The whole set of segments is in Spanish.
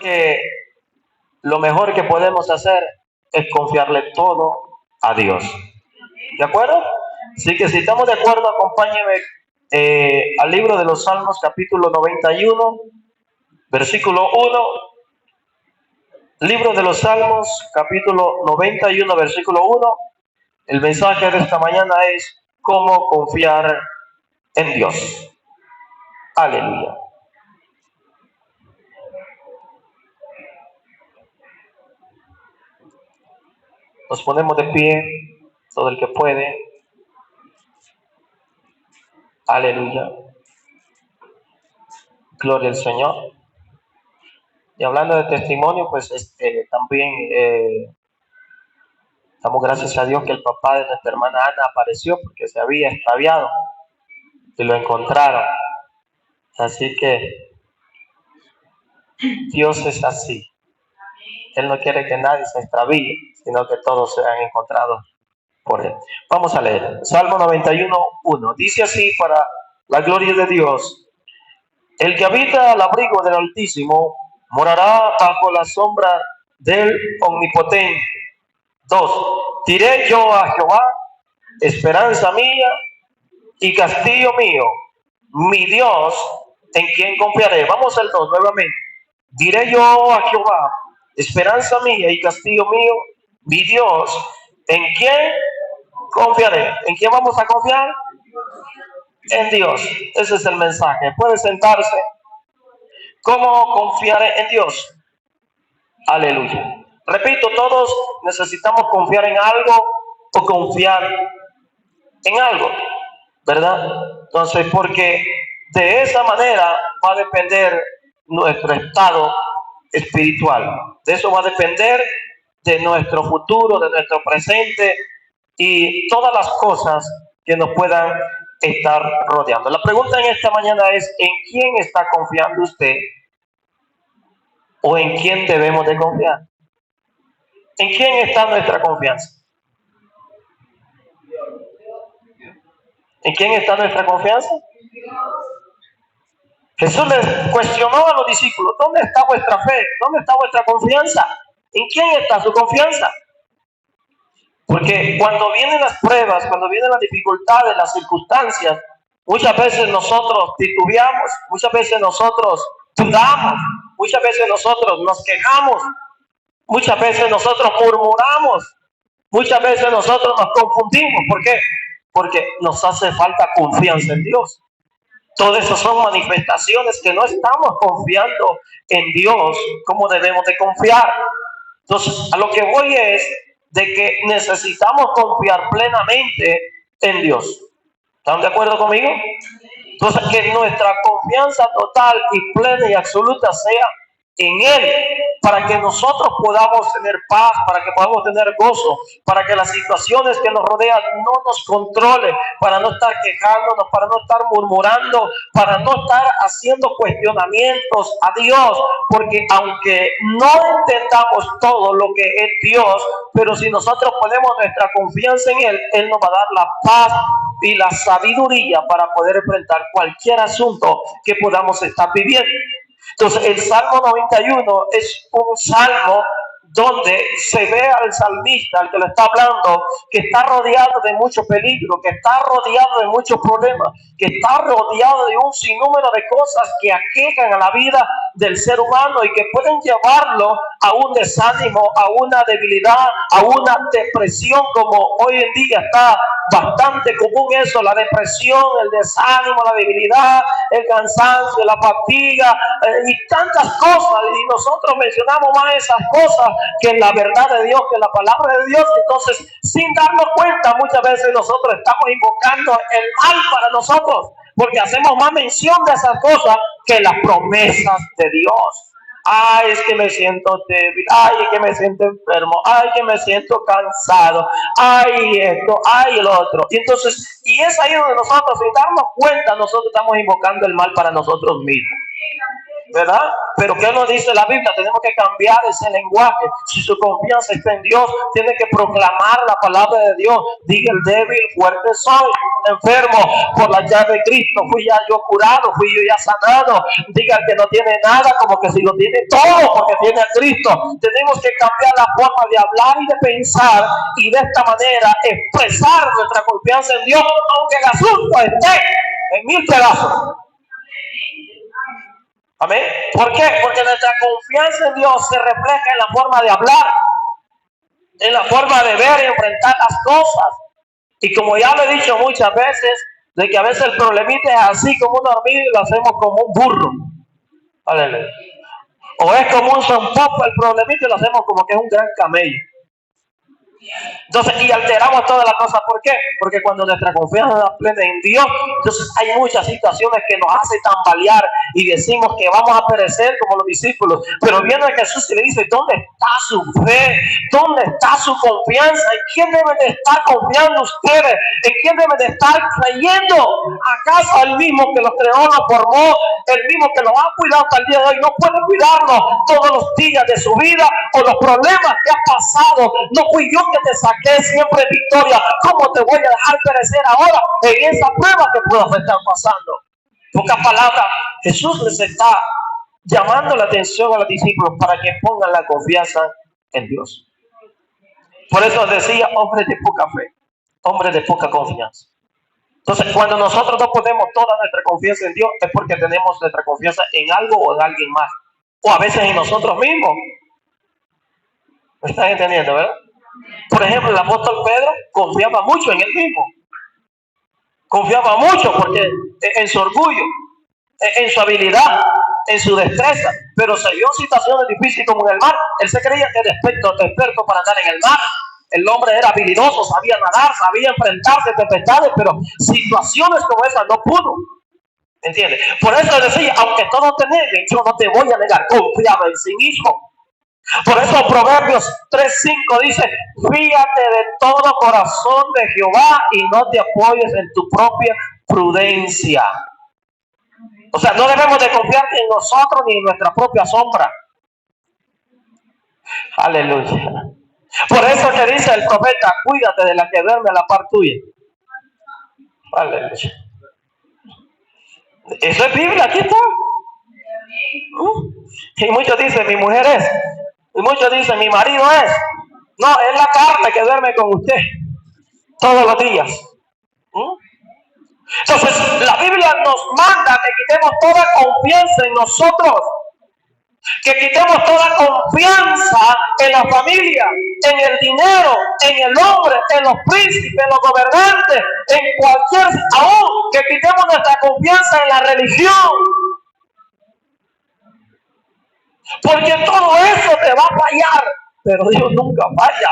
que lo mejor que podemos hacer es confiarle todo a Dios. ¿De acuerdo? Así que si estamos de acuerdo, acompáñenme al libro de los Salmos, capítulo 91, versículo 1. Libro de los Salmos, capítulo 91, versículo 1. El mensaje de esta mañana es cómo confiar en Dios. Aleluya. Nos ponemos de pie, todo el que puede. Aleluya. Gloria al Señor. Y hablando de testimonio, pues también damos gracias a Dios que el papá de nuestra hermana Ana apareció porque se había extraviado y lo encontraron. Así que Dios es así. Él no quiere que nadie se extravíe, sino que todos sean encontrados por Él. Vamos a leer. Salmo 91:1. Dice así para la gloria de Dios. El que habita al abrigo del Altísimo morará bajo la sombra del Omnipotente. 2. Diré yo a Jehová, esperanza mía y castillo mío, mi Dios, en quien confiaré. Vamos al 2 nuevamente. Diré yo a Jehová, esperanza mía y castillo mío, mi Dios, en quien confiaré. ¿En quién vamos a confiar? En Dios. Ese es el mensaje. Puede sentarse. ¿Cómo confiar en Dios? Aleluya. Repito, todos necesitamos confiar en algo o confiar en algo, ¿verdad? Entonces, porque de esa manera va a depender nuestro estado espiritual. De eso va a depender de nuestro futuro, de nuestro presente y todas las cosas que nos puedan estar rodeando. La pregunta en esta mañana es, ¿en quién está confiando usted? ¿O en quién debemos de confiar? ¿En quién está nuestra confianza? ¿En quién está nuestra confianza? Jesús les cuestionó a los discípulos, ¿dónde está vuestra fe? ¿Dónde está vuestra confianza? ¿En quién está su confianza? Porque cuando vienen las pruebas, cuando vienen las dificultades, las circunstancias, muchas veces nosotros titubeamos, muchas veces nosotros dudamos, muchas veces nosotros nos quejamos, muchas veces nosotros murmuramos, muchas veces nosotros nos confundimos. ¿Por qué? Porque nos hace falta confianza en Dios. Todas esas son manifestaciones que no estamos confiando en Dios como debemos de confiar. Entonces, a lo que voy es de que necesitamos confiar plenamente en Dios. ¿Están de acuerdo conmigo? Entonces, que nuestra confianza total y plena y absoluta sea en Él, para que nosotros podamos tener paz, para que podamos tener gozo, para que las situaciones que nos rodean no nos controlen, para no estar quejándonos, para no estar murmurando, para no estar haciendo cuestionamientos a Dios, porque aunque no entendamos todo lo que es Dios, pero si nosotros ponemos nuestra confianza en Él, Él nos va a dar la paz y la sabiduría para poder enfrentar cualquier asunto que podamos estar viviendo. Entonces, el Salmo 91 es un salmo donde se ve al salmista, al que lo está hablando, que está rodeado de mucho peligro, que está rodeado de muchos problemas, que está rodeado de un sinnúmero de cosas que aquejan a la vida del ser humano y que pueden llevarlo a un desánimo, a una debilidad, a una depresión, como hoy en día está bastante común eso, la depresión, el desánimo, la debilidad, el cansancio, la fatiga y tantas cosas, y nosotros mencionamos más esas cosas que la verdad de Dios, que la palabra de Dios. Entonces, sin darnos cuenta, muchas veces nosotros estamos invocando el mal para nosotros, porque hacemos más mención de esas cosas que las promesas de Dios. Ay, es que me siento débil, ay, es que me siento enfermo, ay, que me siento cansado, ay, esto, ay, el otro. Y entonces, y es ahí donde nosotros, sin darnos cuenta, nosotros estamos invocando el mal para nosotros mismos. ¿verdad? Pero ¿qué nos dice la Biblia? Tenemos que cambiar ese lenguaje. Si su confianza está en Dios, tiene que proclamar la palabra de Dios. Diga el débil, fuerte soy, enfermo, por la llave de Cristo fui ya yo curado, fui yo ya sanado. Diga el que no tiene nada, como que si lo tiene todo, porque tiene a Cristo. Tenemos que cambiar la forma de hablar y de pensar, y de esta manera expresar nuestra confianza en Dios, aunque el asunto esté en 1000 pedazos. Amén. ¿Por qué? Porque nuestra confianza en Dios se refleja en la forma de hablar, en la forma de ver y enfrentar las cosas. Y como ya lo he dicho muchas veces, de que a veces el problemita es así como una hormiga y lo hacemos como un burro. Aleluya. O es como un zompopo el problemita y lo hacemos como que es un gran camello. Entonces, y alteramos todas las cosas. ¿Por qué? Porque cuando nuestra confianza está plena en Dios, entonces hay muchas situaciones que nos hacen tambalear y decimos que vamos a perecer como los discípulos. Pero viene Jesús y le dice, ¿dónde está su fe? ¿Dónde está su confianza? ¿En quién deben de estar confiando ustedes? ¿En quién deben de estar creyendo? ¿Acaso el mismo que los creó, los formó, el mismo que los ha cuidado hasta el día de hoy, no puede cuidarnos todos los días de su vida? ¿O los problemas que ha pasado, no fui yo que te saqué siempre victoria? ¿Cómo te voy a dejar perecer ahora en esa prueba que puedas estar pasando? En pocas palabras, Jesús les está llamando la atención a los discípulos para que pongan la confianza en Dios. Por eso decía, hombres de poca fe, hombres de poca confianza. Entonces, cuando nosotros no ponemos toda nuestra confianza en Dios, es porque tenemos nuestra confianza en algo o en alguien más, o a veces en nosotros mismos. ¿Me están entendiendo, verdad? Por ejemplo, el apóstol Pedro confiaba mucho en él mismo. Confiaba mucho porque en su orgullo, en su habilidad, en su destreza, pero se vio en situaciones difíciles como en el mar. Él se creía que era experto para andar en el mar. El hombre era habilidoso, sabía nadar, sabía enfrentarse a tempestades, pero situaciones como esas no pudo. ¿Entiendes? Por eso decía, aunque todos te neguen, yo no te voy a negar. Confiaba en sí mismo. Por eso Proverbios 3:5 dice, fíate de todo corazón de Jehová y no te apoyes en tu propia prudencia. O sea, no debemos de confiar en nosotros ni en nuestra propia sombra. Aleluya. Por eso que dice el profeta, cuídate de la que duerme a la par tuya. Aleluya. Eso es Biblia, aquí está. Y muchos dicen, mi mujer es. Y muchos dicen, mi marido es. No, es la carne que duerme con usted todos los días. Entonces, la Biblia nos manda que quitemos toda confianza en nosotros. Que quitemos toda confianza en la familia, en el dinero, en el hombre, en los príncipes, en los gobernantes, en cualquier, aún que quitemos nuestra confianza en la religión. Porque todo eso te va a fallar, pero Dios nunca falla.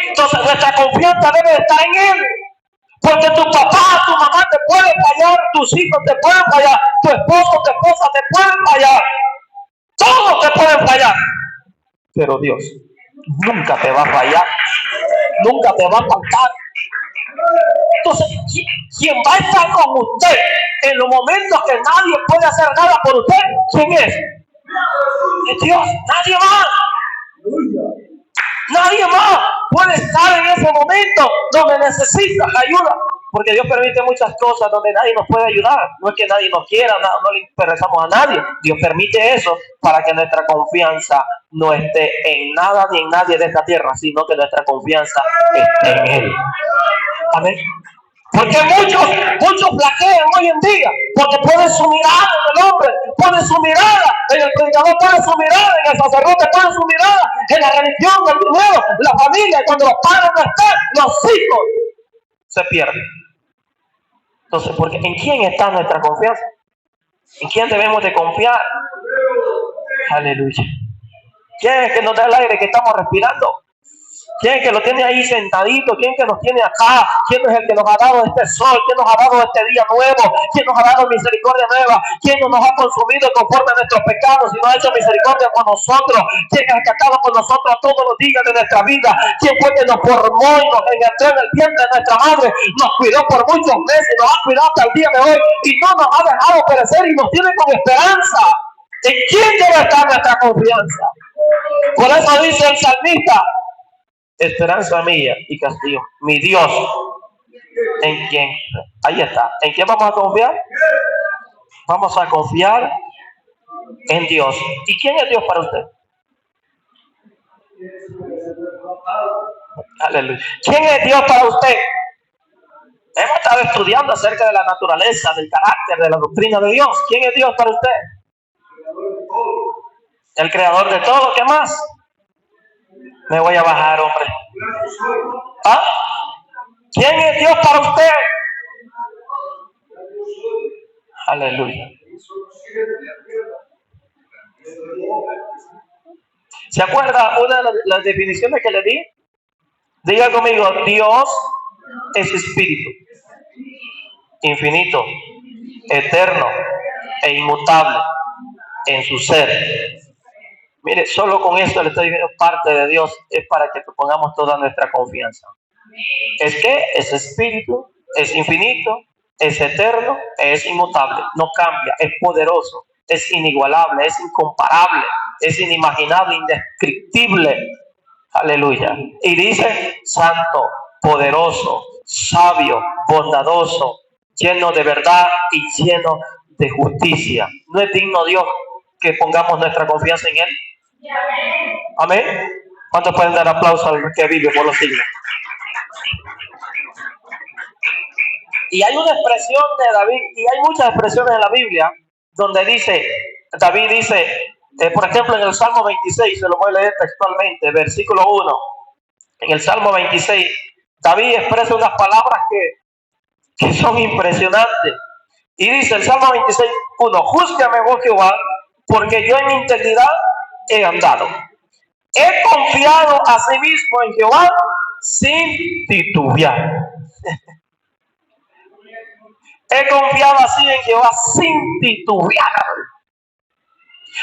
Entonces nuestra confianza debe estar en Él. Porque tu papá, tu mamá te pueden fallar, tus hijos te pueden fallar, tu esposo, tu esposa te pueden fallar. Todos te pueden fallar. Pero Dios nunca te va a fallar. Nunca te va a faltar. Entonces, ¿quién va a estar con usted en los momentos que nadie puede hacer nada por usted? ¿Quién es? Es Dios, nadie más. Nadie más puede estar en ese momento donde necesitas ayuda. Porque Dios permite muchas cosas donde nadie nos puede ayudar. No es que nadie nos quiera, no le interesamos a nadie. Dios permite eso para que nuestra confianza no esté en nada ni en nadie de esta tierra, sino que nuestra confianza esté en Él. Amén. Porque muchos flaquean hoy en día, porque ponen su mirada en el hombre, ponen su mirada en el predicador, ponen su mirada en el sacerdote, ponen su mirada en la religión, el dinero, la familia, y cuando los padres no están, los hijos se pierden. Entonces, porque ¿en quién está nuestra confianza? ¿En quién debemos de confiar? Aleluya. ¿Quién es que nos da el aire que estamos respirando? ¿Quién es que lo tiene ahí sentadito? ¿Quién es que nos tiene acá? ¿Quién es el que nos ha dado este sol? ¿Quién nos ha dado este día nuevo? ¿Quién nos ha dado misericordia nueva? ¿Quién no nos ha consumido conforme a nuestros pecados y no ha hecho misericordia con nosotros? ¿Quién es el que ha estado con nosotros todos los días de nuestra vida? ¿Quién fue que nos formó y nos engendró en el vientre de nuestra madre? Nos cuidó por muchos meses, nos ha cuidado hasta el día de hoy y no nos ha dejado perecer y nos tiene con esperanza. ¿En quién debe estar nuestra confianza? Por eso dice el salmista, esperanza mía y castillo, mi Dios, en quién, ahí está, ¿en quién vamos a confiar? Vamos a confiar en Dios. ¿Y quién es Dios para usted? Aleluya. ¿Quién es Dios para usted? Hemos estado estudiando acerca de la naturaleza, del carácter, de la doctrina de Dios. ¿Quién es Dios para usted? El creador de todo. ¿Qué más? Me voy a bajar, hombre. ¿Ah? ¿Quién es Dios para usted? Aleluya. ¿Se acuerda una de las definiciones que le di? Diga conmigo, Dios es espíritu, infinito, eterno e inmutable en su ser. Mire, solo con esto le estoy diciendo, parte de Dios es para que pongamos toda nuestra confianza. Es que es espíritu, es infinito, es eterno, es inmutable, no cambia, es poderoso, es inigualable, es incomparable, es inimaginable, indescriptible. Aleluya. Y dice, santo, poderoso, sabio, bondadoso, lleno de verdad y lleno de justicia. ¿No es digno Dios que pongamos nuestra confianza en Él? Amén. ¿Cuántos pueden dar aplauso al que vive por los siglos? Y hay una expresión de David, y hay muchas expresiones en la Biblia, donde dice, David dice, por ejemplo, en el Salmo 26, se lo voy a leer textualmente, versículo 1. En el Salmo 26, David expresa unas palabras que son impresionantes. Y dice el Salmo 26, 1, júzgame, oh Jehová, porque yo en mi integridad he andado. He confiado a sí mismo en Jehová sin titubear. He confiado así en Jehová sin titubear.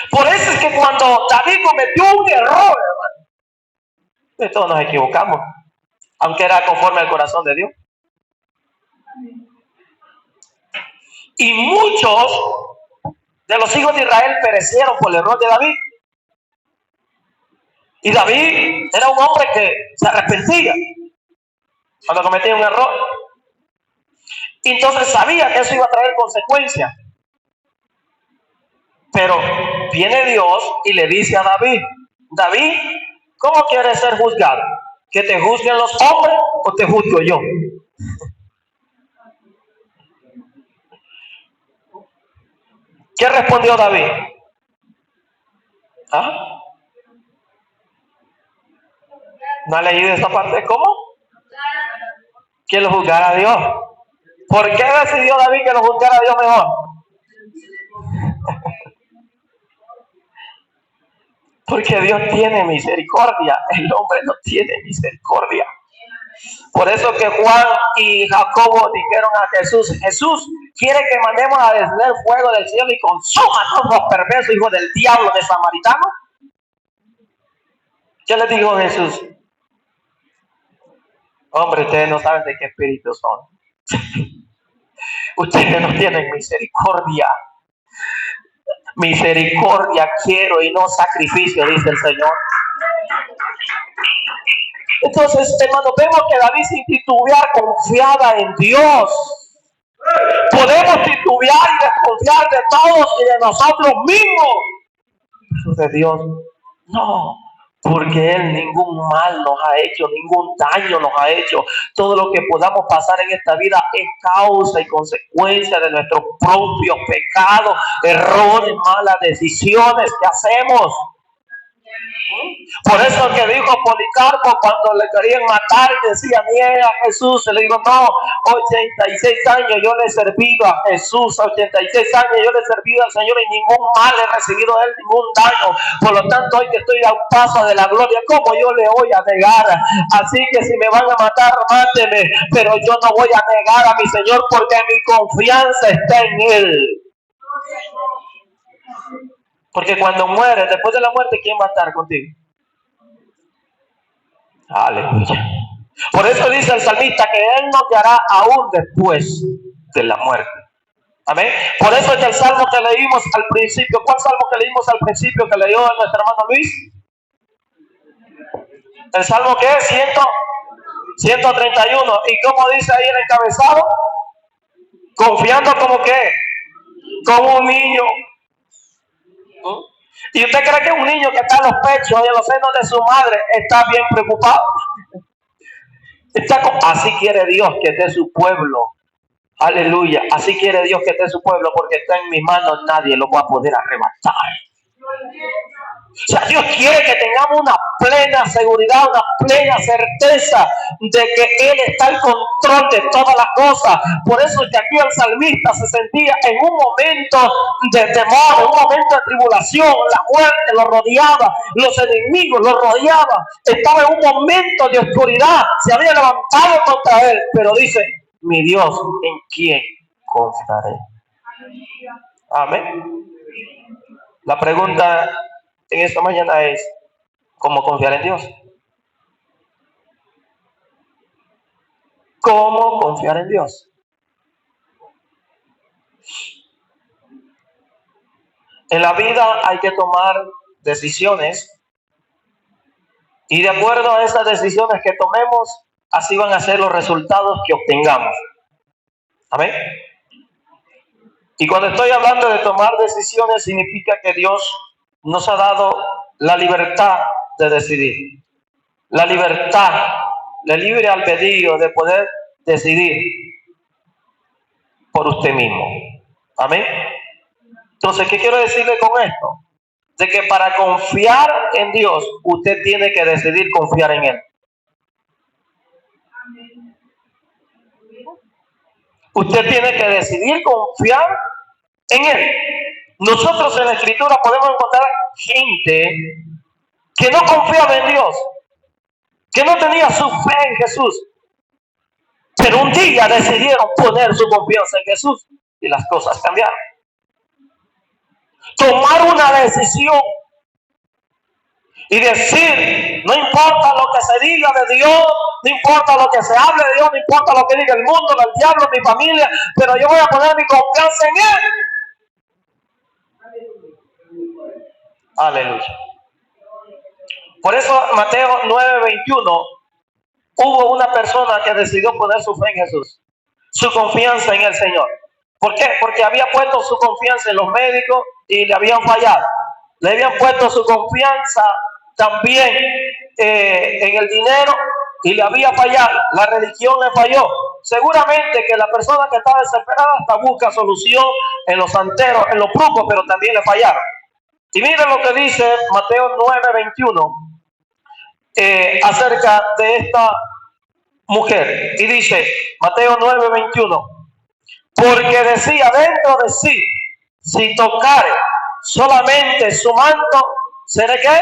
Por eso es que cuando David cometió un error, hermano, de todos nos equivocamos, aunque era conforme al corazón de Dios. Y muchos de los hijos de Israel perecieron por el error de David. Y David era un hombre que se arrepentía cuando cometía un error. Y entonces sabía que eso iba a traer consecuencias. Pero viene Dios y le dice a David, David, ¿cómo quieres ser juzgado? ¿Que te juzguen los hombres o te juzgo yo? ¿Qué respondió David? ¿Ah? ¿No ha leído esa parte? ¿Cómo? Que lo juzgara a Dios. ¿Por qué decidió David que lo juzgara a Dios mejor? Porque Dios tiene misericordia, el hombre no tiene misericordia. Por eso que Juan y Jacobo dijeron a Jesús, Jesús, ¿quiere que mandemos a descender fuego del cielo y consuma a todos los perversos hijos del diablo de Samaritano? ¿Qué les dijo Jesús? Hombre, ustedes no saben de qué espíritu son. Ustedes no tienen misericordia. Misericordia quiero y no sacrificio, dice el Señor. Entonces, hermano, vemos que David sin titubear confiaba en Dios. Podemos titubear y desconfiar de todos y de nosotros mismos. Pero de Dios, no. Porque Él ningún mal nos ha hecho, ningún daño nos ha hecho. Todo lo que podamos pasar en esta vida es causa y consecuencia de nuestros propios pecados, errores, malas decisiones que hacemos. Por eso que dijo Policarpo cuando le querían matar, decía, niega a Jesús. Le digo, no, 86 años yo le he servido a Jesús, 86 años yo le he servido al Señor y ningún mal he recibido de Él, ningún daño. Por lo tanto, hoy que estoy a un paso de la gloria, ¿cómo yo le voy a negar? Así que si me van a matar, máteme, pero yo no voy a negar a mi Señor porque mi confianza está en Él. Porque cuando mueres, después de la muerte, ¿quién va a estar contigo? Aleluya. Por eso dice el salmista que Él nos guiará aún después de la muerte. Amén. Por eso es que el salmo que leímos al principio, ¿cuál salmo que leímos al principio que leyó nuestro hermano Luis? El salmo que es 131. ¿Y cómo dice ahí el encabezado? Confiando como que, como un niño. ¿Y usted cree que un niño que está en los pechos y en los senos de su madre está bien preocupado? Así quiere Dios que esté su pueblo. Aleluya. Así quiere Dios que esté su pueblo, porque está en mis manos, nadie lo va a poder arrebatar. O sea, Dios quiere que tengamos una plena seguridad, una plena certeza de que Él está al control de todas las cosas. Por eso es que aquí el salmista se sentía en un momento de temor, en un momento de tribulación. La muerte lo rodeaba, los enemigos lo rodeaban. Estaba en un momento de oscuridad, se había levantado contra Él. Pero dice, mi Dios, ¿en quién confiaré? Amén. La pregunta en esta mañana es, ¿cómo confiar en Dios? ¿Cómo confiar en Dios? En la vida hay que tomar decisiones y de acuerdo a esas decisiones que tomemos, así van a ser los resultados que obtengamos. Amén. Y cuando estoy hablando de tomar decisiones, significa que Dios nos ha dado la libertad de decidir. La libertad, el libre albedrío de poder decidir por usted mismo. Amén. Entonces, ¿qué quiero decirle con esto? De que para confiar en Dios, usted tiene que decidir confiar en Él. Usted tiene que decidir confiar en Él. Nosotros en la Escritura podemos encontrar gente que no confiaba en Dios, que no tenía su fe en Jesús, pero un día decidieron poner su confianza en Jesús y las cosas cambiaron. Tomar una decisión y decir, no importa lo que se diga de Dios, no importa lo que se hable de Dios, no importa lo que diga el mundo, el diablo, mi familia, pero yo voy a poner mi confianza en Él. Aleluya. Por eso Mateo 9:21, hubo una persona que decidió poner su fe en Jesús, su confianza en el Señor. ¿Por qué? Porque había puesto su confianza en los médicos y le habían fallado. Le habían puesto su confianza también en el dinero y le había fallado. La religión le falló. Seguramente que la persona que está desesperada hasta busca solución en los santeros, en los brujos, pero también le fallaron. Y miren lo que dice Mateo 9:21 acerca de esta mujer. Y dice Mateo 9:21, porque decía dentro de sí, si tocare solamente su manto, ¿seré qué?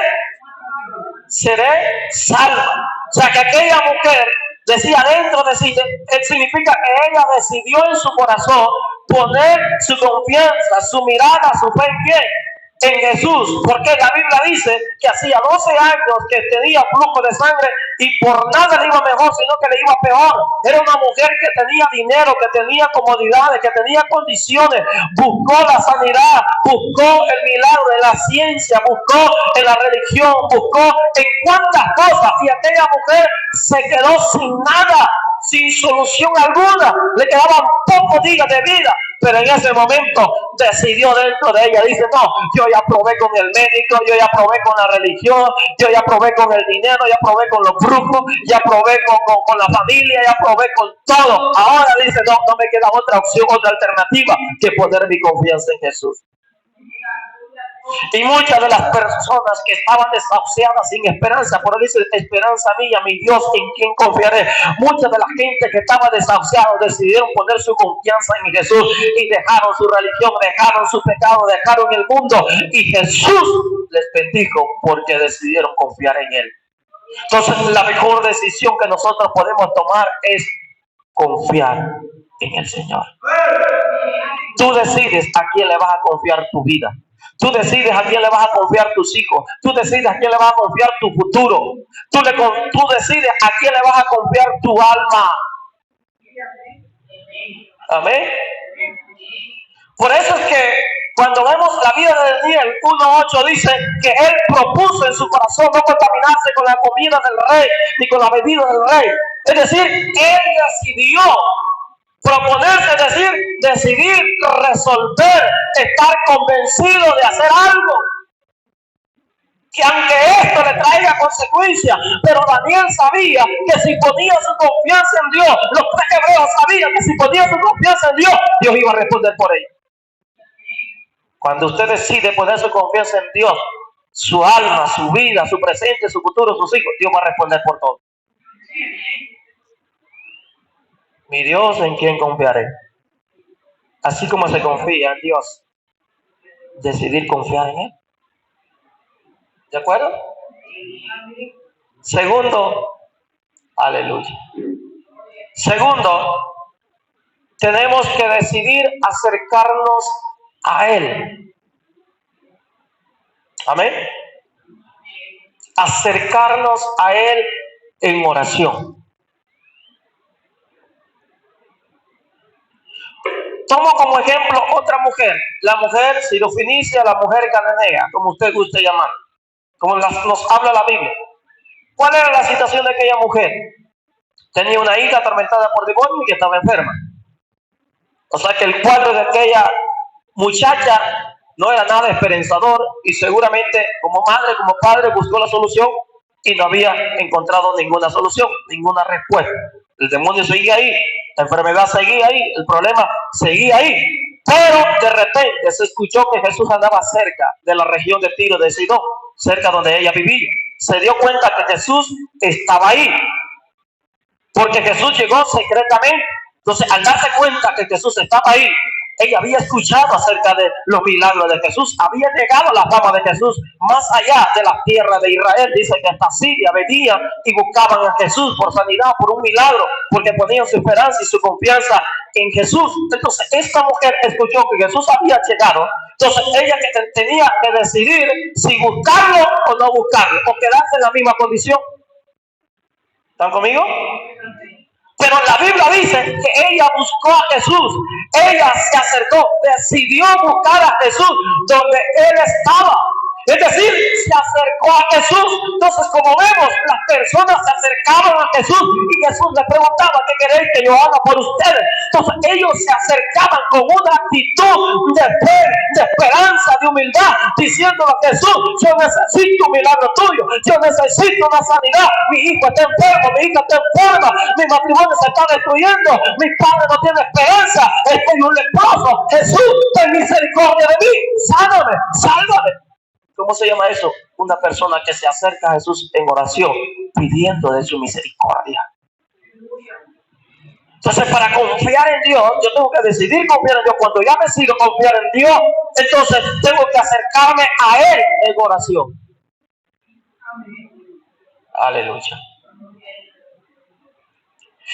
Seré salva. O sea, que aquella mujer decía dentro de sí, significa que ella decidió en su corazón poner su confianza, su mirada, su fe en quién, en Jesús, porque la Biblia dice que hacía 12 años que tenía flujo de sangre y por nada le iba mejor, sino que le iba peor. Era una mujer que tenía dinero, que tenía comodidades, que tenía condiciones, buscó la sanidad, buscó el milagro en la ciencia, buscó en la religión, buscó en cuantas cosas, y aquella mujer se quedó sin nada, sin solución alguna, le quedaban pocos días de vida. Pero en ese momento decidió dentro de ella, dice, no, yo ya probé con el médico, yo ya probé con la religión, yo ya probé con el dinero, ya probé con los brujos, ya probé con la familia, ya probé con todo. Ahora dice, no me queda otra opción, otra alternativa que poner mi confianza en Jesús. Y muchas de las personas que estaban desahuciadas sin esperanza, por eso dice, esperanza mía, mi Dios, en quien confiaré. Mucha de la gente que estaba desahuciada decidieron poner su confianza en Jesús y dejaron su religión, dejaron su pecado, dejaron el mundo, y Jesús les bendijo porque decidieron confiar en Él. Entonces, la mejor decisión que nosotros podemos tomar es confiar en el Señor. Tú decides a quién le vas a confiar tu vida. Tú decides a quién le vas a confiar tus hijos. Tú decides a quién le vas a confiar tu futuro. Tú decides a quién le vas a confiar tu alma. Amén. Por eso es que cuando vemos la vida de Daniel 1:8 dice que él propuso en su corazón no contaminarse con la comida del rey ni con la bebida del rey. Es decir, él decidió proponerse, es decir, decidir resolver, estar convencido de hacer algo. Que aunque esto le traiga consecuencias, pero Daniel sabía que si ponía su confianza en Dios, los tres hebreos sabían que si ponía su confianza en Dios, Dios iba a responder por ellos. Cuando usted decide poner su confianza en Dios, su alma, su vida, su presente, su futuro, sus hijos, Dios va a responder por todo. Mi Dios, ¿en quién confiaré? Así como se confía en Dios, decidir confiar en Él. ¿De acuerdo? Segundo, aleluya. Segundo, tenemos que decidir acercarnos a Él. Amén. Acercarnos a Él en oración. Tomo como ejemplo otra mujer, la mujer sirofenicia, la mujer cananea, como usted guste llamar, como nos habla la Biblia. ¿Cuál era la situación de aquella mujer? Tenía una hija atormentada por demonios y estaba enferma. O sea que el cuadro de aquella muchacha no era nada esperanzador y seguramente como madre, como padre buscó la solución y no había encontrado ninguna solución, ninguna respuesta. El demonio seguía ahí, la enfermedad seguía ahí, el problema seguía ahí. Pero de repente se escuchó que Jesús andaba cerca de la región de Tiro de Sidón, cerca donde ella vivía. Se dio cuenta que Jesús estaba ahí, porque Jesús llegó secretamente. Entonces, al darse cuenta que Jesús estaba ahí, ella había escuchado acerca de los milagros de Jesús, había llegado la fama de Jesús más allá de la tierra de Israel. Dice que hasta Siria venían y buscaban a Jesús por sanidad, por un milagro, porque ponían su esperanza y su confianza en Jesús. Entonces, esta mujer escuchó que Jesús había llegado. Entonces, ella tenía que decidir si buscarlo o no buscarlo, o quedarse en la misma condición. ¿Están conmigo? Pero la Biblia dice que ella buscó a Jesús, ella se acercó, decidió buscar a Jesús donde Él estaba. Es decir, se acercó a Jesús. Entonces, como vemos, las personas se acercaban a Jesús y Jesús les preguntaba: ¿qué queréis que yo haga por ustedes? Entonces, ellos se acercaban con una actitud de fe, de esperanza, de humildad, diciéndole a Jesús: yo necesito un milagro tuyo, yo necesito una sanidad, mi hijo está enfermo, mi hija está enferma, mi matrimonio se está destruyendo, mi padre no tiene esperanza, estoy un leproso. Jesús, ten misericordia de mí, sáname, sálvame. ¿Cómo se llama eso? Una persona que se acerca a Jesús en oración, pidiendo de su misericordia. Entonces, para confiar en Dios, yo tengo que decidir confiar en Dios. Cuando ya decido confiar en Dios, entonces tengo que acercarme a Él en oración. Aleluya.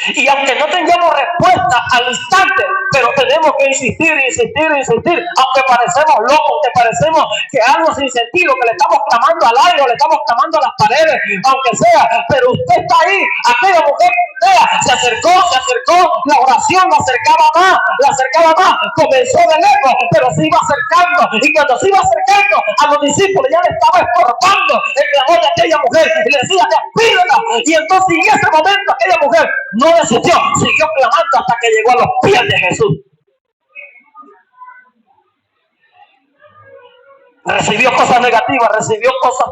Y aunque no tengamos respuesta al instante, pero tenemos que insistir, aunque parecemos locos, que parecemos que algo sin sentido, que le estamos clamando al aire, le estamos clamando a las paredes, aunque sea, pero usted está ahí. Aquella mujer se acercó, la oración la acercaba más, comenzó de lejos, pero se iba acercando, y cuando se iba acercando a los discípulos ya le estaba estorbando el clamor de aquella mujer, y le decía: despídela. Y entonces en ese momento aquella mujer no desistió, siguió clamando hasta que llegó a los pies de Jesús. Recibió cosas negativas, recibió cosas,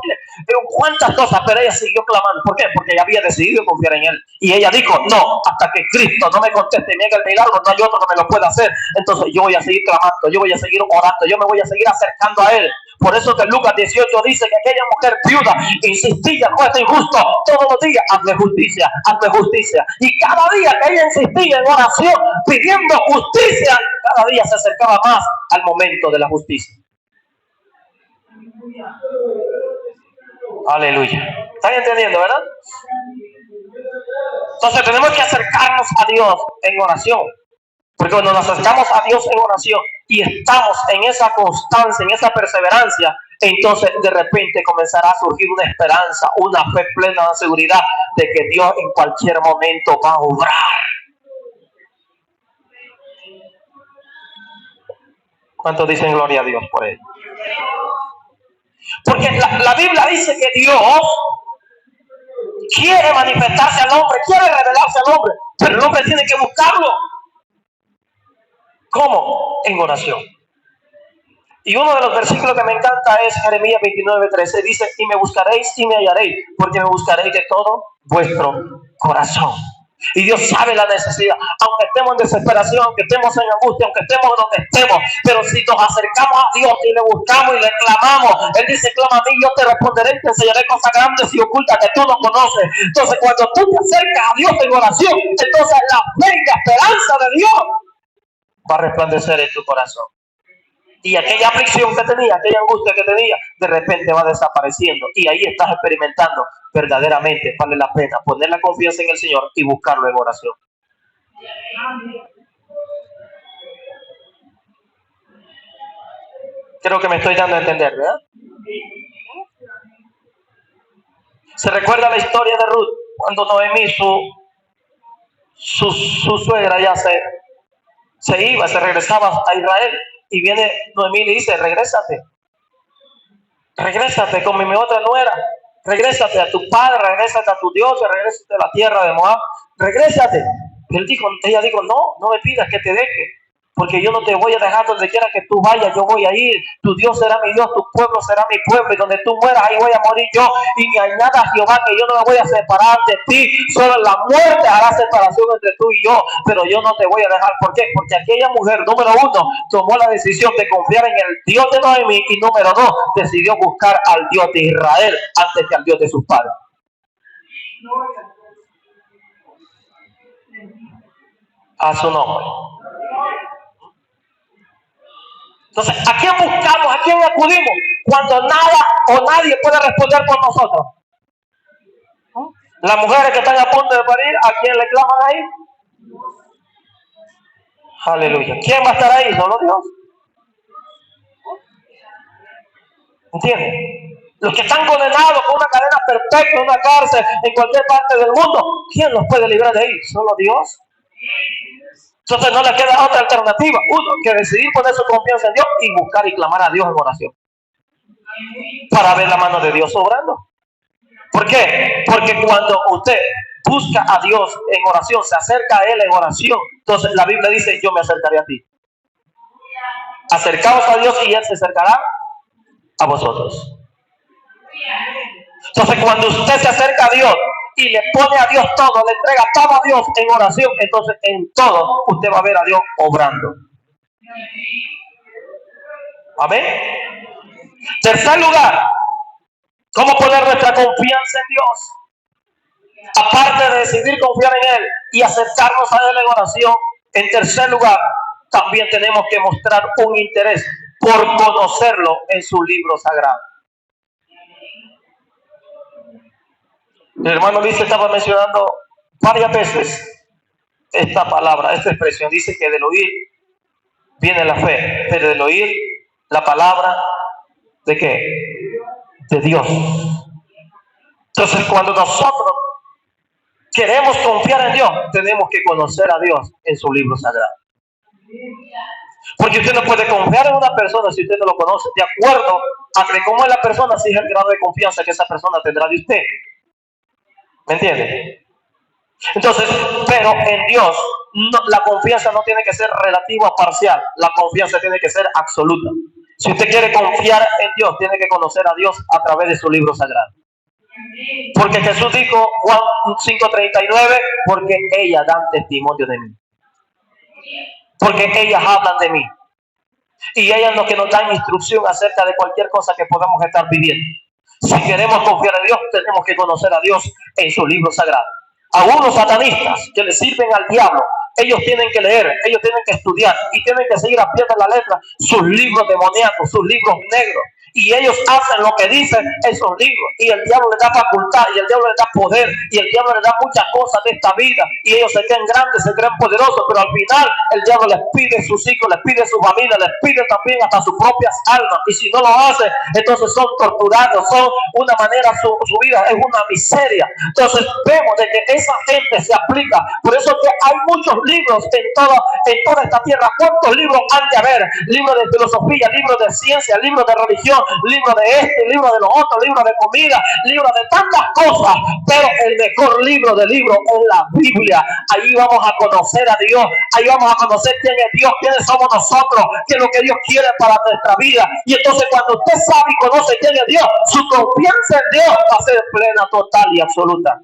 cuántas cosas, pero ella siguió clamando. ¿Por qué? Porque ella había decidido confiar en Él. Y ella dijo: no, hasta que Cristo no me conteste, me haga el milagro, no hay otro que me lo pueda hacer. Entonces yo voy a seguir clamando, yo voy a seguir orando, yo me voy a seguir acercando a Él. Por eso que Lucas 18 dice que aquella mujer viuda insistía: juez injusto, todos los días, hazme justicia, hazme justicia. Y cada día que ella insistía en oración, pidiendo justicia, cada día se acercaba más al momento de la justicia. Aleluya. ¿Están entendiendo, verdad? Entonces tenemos que acercarnos a Dios en oración. Porque cuando nos acercamos a Dios en oración y estamos en esa constancia, en esa perseverancia, entonces de repente comenzará a surgir una esperanza, una fe plena de seguridad de que Dios en cualquier momento va a obrar. ¿Cuántos dicen gloria a Dios por ello? Porque la Biblia dice que Dios quiere manifestarse al hombre, quiere revelarse al hombre, pero el hombre tiene que buscarlo. ¿Cómo? En oración. Y uno de los versículos que me encanta es Jeremías 29:13. Dice, y me buscaréis y me hallaréis, porque me buscaréis de todo vuestro corazón. Y Dios sabe la necesidad, aunque estemos en desesperación, aunque estemos en angustia, aunque estemos donde estemos, pero si nos acercamos a Dios y le buscamos y le clamamos, Él dice, clama a mí, yo te responderé y te enseñaré cosas grandes y ocultas que tú no conoces. Entonces cuando tú te acercas a Dios en oración, entonces la fe y la esperanza de Dios va a resplandecer en tu corazón. Y aquella aflicción que tenía, aquella angustia que tenía, de repente va desapareciendo. Y ahí estás experimentando verdaderamente, vale la pena poner la confianza en el Señor y buscarlo en oración. Creo que me estoy dando a entender, ¿verdad? Se recuerda la historia de Ruth, cuando Noemí, su suegra, ya se iba, se regresaba a Israel. Y viene Noemí y le dice, regrésate con mi otra nuera, regrésate a tu padre, regrésate a tu Dios, regrésate a la tierra de Moab, regrésate. Y ella dijo, no me pidas que te deje, porque yo no te voy a dejar donde quiera que tú vayas, yo voy a ir, tu Dios será mi Dios, tu pueblo será mi pueblo, y donde tú mueras, ahí voy a morir yo, y ni hay nada, Jehová, que yo no me voy a separar de ti, solo la muerte hará separación entre tú y yo, pero yo no te voy a dejar. ¿Por qué? Porque aquella mujer, número uno, tomó la decisión de confiar en el Dios de Noemí, y número dos, decidió buscar al Dios de Israel antes que al Dios de sus padres. A su nombre. Entonces, ¿a quién buscamos? ¿A quién acudimos? Cuando nada o nadie puede responder por nosotros. Las mujeres que están a punto de parir, ¿a quién le claman ahí? Aleluya. ¿Quién va a estar ahí? Solo Dios. ¿Entienden? Los que están condenados con una cadena perpetua en una cárcel en cualquier parte del mundo, ¿quién los puede librar de ahí? Solo Dios. Entonces no le queda otra alternativa. Uno, que decidir poner su confianza en Dios y buscar y clamar a Dios en oración. Para ver la mano de Dios obrando. ¿Por qué? Porque cuando usted busca a Dios en oración, se acerca a Él en oración, entonces la Biblia dice, yo me acercaré a ti. Acercaos a Dios y Él se acercará a vosotros. Entonces cuando usted se acerca a Dios y le pone a Dios todo, le entrega todo a Dios en oración, entonces en todo usted va a ver a Dios obrando. Amén. Tercer lugar, ¿cómo poner nuestra confianza en Dios? Aparte de decidir confiar en Él y acercarnos a Él en oración, en tercer lugar, también tenemos que mostrar un interés por conocerlo en su libro sagrado. El hermano Luis estaba mencionando varias veces esta palabra, esta expresión. Dice que del oír viene la fe, pero del oír la palabra ¿de qué? De Dios. Entonces cuando nosotros queremos confiar en Dios, tenemos que conocer a Dios en su libro sagrado. Porque usted no puede confiar en una persona si usted no lo conoce. De acuerdo a que cómo es la persona, así es el grado de confianza que esa persona tendrá de usted. ¿Me entiende? Entonces, pero en Dios, no, la confianza no tiene que ser relativa o parcial. La confianza tiene que ser absoluta. Si usted quiere confiar en Dios, tiene que conocer a Dios a través de su libro sagrado. Porque Jesús dijo, Juan 5:39, porque ellas dan testimonio de mí. Porque ellas hablan de mí. Y ellas lo que nos dan instrucción acerca de cualquier cosa que podamos estar viviendo. Si queremos confiar en Dios, tenemos que conocer a Dios en su libro sagrado. Algunos satanistas que le sirven al diablo, ellos tienen que leer, ellos tienen que estudiar y tienen que seguir a pie de la letra sus libros demoníacos, sus libros negros. y ellos hacen lo que dicen esos libros, y el diablo les da facultad, y el diablo les da poder, y el diablo les da muchas cosas de esta vida, y ellos se creen grandes, se creen poderosos, pero al final el diablo les pide sus hijos, les pide su familia, les pide también hasta sus propias almas, y si no lo hace, entonces son torturados, son una manera, su vida es una miseria. Entonces vemos de que esa gente se aplica, por eso que hay muchos libros en toda esta tierra. ¿Cuántos libros han de haber? Libros de filosofía, libros de ciencia, libros de religión, libros de libros de lo otro, libros de comida, libros de tantas cosas, pero el mejor libro de libros es la Biblia. Ahí vamos a conocer a Dios, ahí vamos a conocer quién es Dios, quiénes somos nosotros, qué es lo que Dios quiere para nuestra vida. Y entonces cuando usted sabe y conoce quién es Dios, su confianza en Dios va a ser plena, total y absoluta.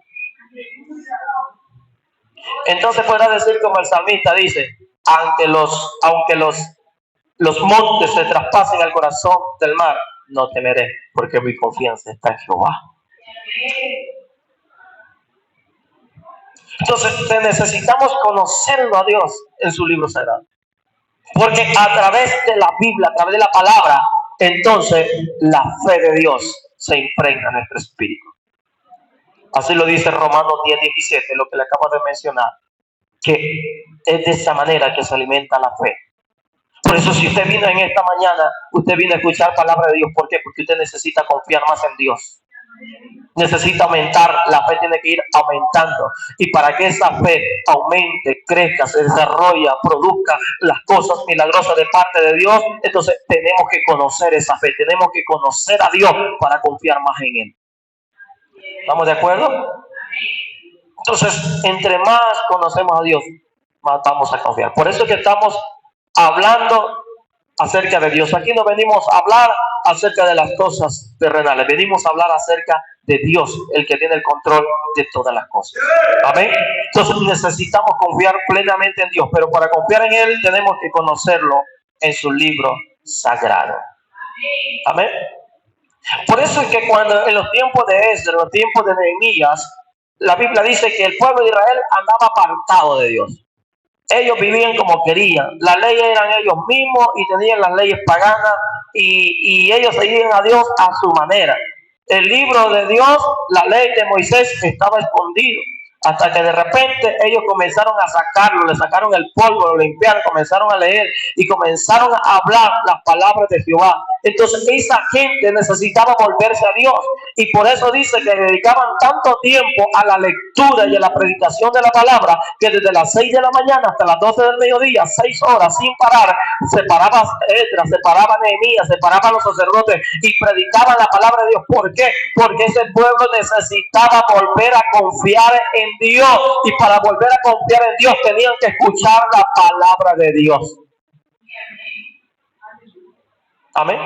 Entonces podrá decir como el salmista dice, aunque los montes se traspasen al corazón del mar, no temeré, porque mi confianza está en Jehová. Entonces necesitamos conocerlo a Dios en su libro sagrado, porque a través de la Biblia, a través de la palabra, entonces la fe de Dios se impregna en nuestro espíritu. Así lo dice Romanos 10:17, lo que le acabo de mencionar, que es de esa manera que se alimenta la fe. Por eso si usted vino en esta mañana, usted vino a escuchar palabra de Dios. ¿Por qué? Porque usted necesita confiar más en Dios. Necesita aumentar, la fe tiene que ir aumentando. Y para que esa fe aumente, crezca, se desarrolle, produzca las cosas milagrosas de parte de Dios, entonces tenemos que conocer esa fe, tenemos que conocer a Dios para confiar más en Él. ¿Estamos de acuerdo? Entonces, entre más conocemos a Dios, más vamos a confiar. Por eso es que estamos hablando acerca de Dios. Aquí no venimos a hablar acerca de las cosas terrenales, venimos a hablar acerca de Dios, el que tiene el control de todas las cosas. Amén. Entonces necesitamos confiar plenamente en Dios, pero para confiar en Él tenemos que conocerlo en su libro sagrado. Amén. Por eso es que cuando en los tiempos de Esdras, en los tiempos de Nehemías, la Biblia dice que el pueblo de Israel andaba apartado de Dios. Ellos vivían como querían. Las leyes eran ellos mismos y tenían las leyes paganas y ellos seguían a Dios a su manera. El libro de Dios, la ley de Moisés, estaba escondido. Hasta que de repente ellos comenzaron a sacarlo, le sacaron el polvo, lo limpiaron, comenzaron a leer y comenzaron a hablar las palabras de Jehová. Entonces esa gente necesitaba volverse a Dios y por eso dice que dedicaban tanto tiempo a la lectura y a la predicación de la palabra que desde las 6 de la mañana hasta las 12 del mediodía, 6 horas sin parar, se paraba Esdras, se paraba Nehemías, se paraban los sacerdotes y predicaban la palabra de Dios. ¿Por qué? Porque ese pueblo necesitaba volver a confiar en Dios y para volver a confiar en Dios tenían que escuchar la palabra de Dios. Amén.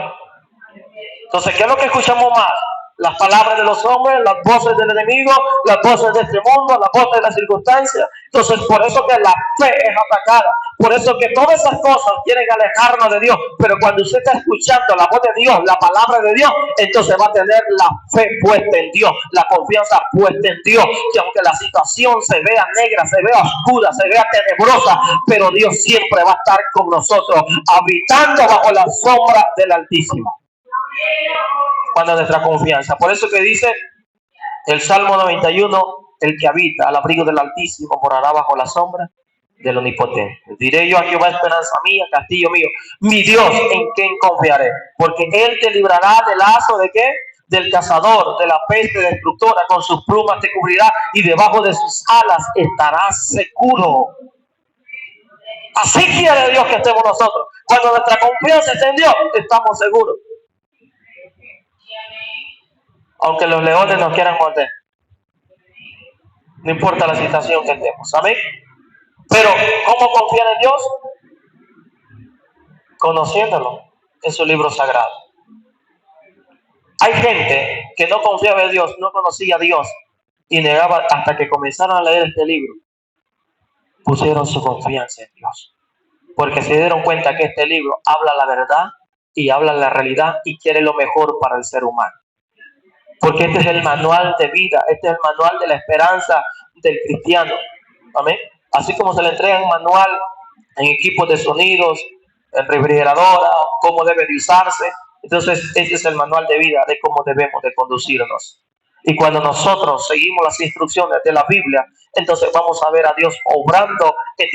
Entonces, ¿qué es lo que escuchamos más? Las palabras de los hombres, las voces del enemigo, las voces de este mundo, las voces de las circunstancias. Entonces, por eso que la fe es atacada. Por eso que todas esas cosas quieren alejarnos de Dios. Pero cuando usted está escuchando la voz de Dios, la palabra de Dios, entonces va a tener la fe puesta en Dios, la confianza puesta en Dios. Que aunque la situación se vea negra, se vea oscura, se vea tenebrosa, pero Dios siempre va a estar con nosotros, habitando bajo la sombra del Altísimo. Cuando nuestra confianza. Por eso que dice el Salmo 91, el que habita al abrigo del Altísimo morará bajo la sombra del Omnipotente. Diré yo a Jehová, esperanza mía, castillo mío, mi Dios, en quien confiaré, porque Él te librará del lazo de ¿qué? Del cazador, de la peste destructora, con sus plumas te cubrirá y debajo de sus alas estarás seguro. Así quiere Dios que estemos nosotros. Cuando nuestra confianza está en Dios, estamos seguros. Aunque los leones nos quieran morder, no importa la situación que estemos. Amén. Pero ¿cómo confiar en Dios? Conociéndolo en su libro sagrado. Hay gente que no confiaba en Dios, no conocía a Dios y negaba hasta que comenzaron a leer este libro. Pusieron su confianza en Dios, porque se dieron cuenta que este libro habla la verdad y habla la realidad y quiere lo mejor para el ser humano. Porque este es el manual de vida, este es el manual de la esperanza del cristiano. Amén. Así como se le entrega un manual en equipos de sonidos, en refrigeradora, cómo debe de usarse. Entonces, ese es el manual de vida de cómo debemos de conducirnos. Y cuando nosotros seguimos las instrucciones de la Biblia, entonces vamos a ver a Dios obrando en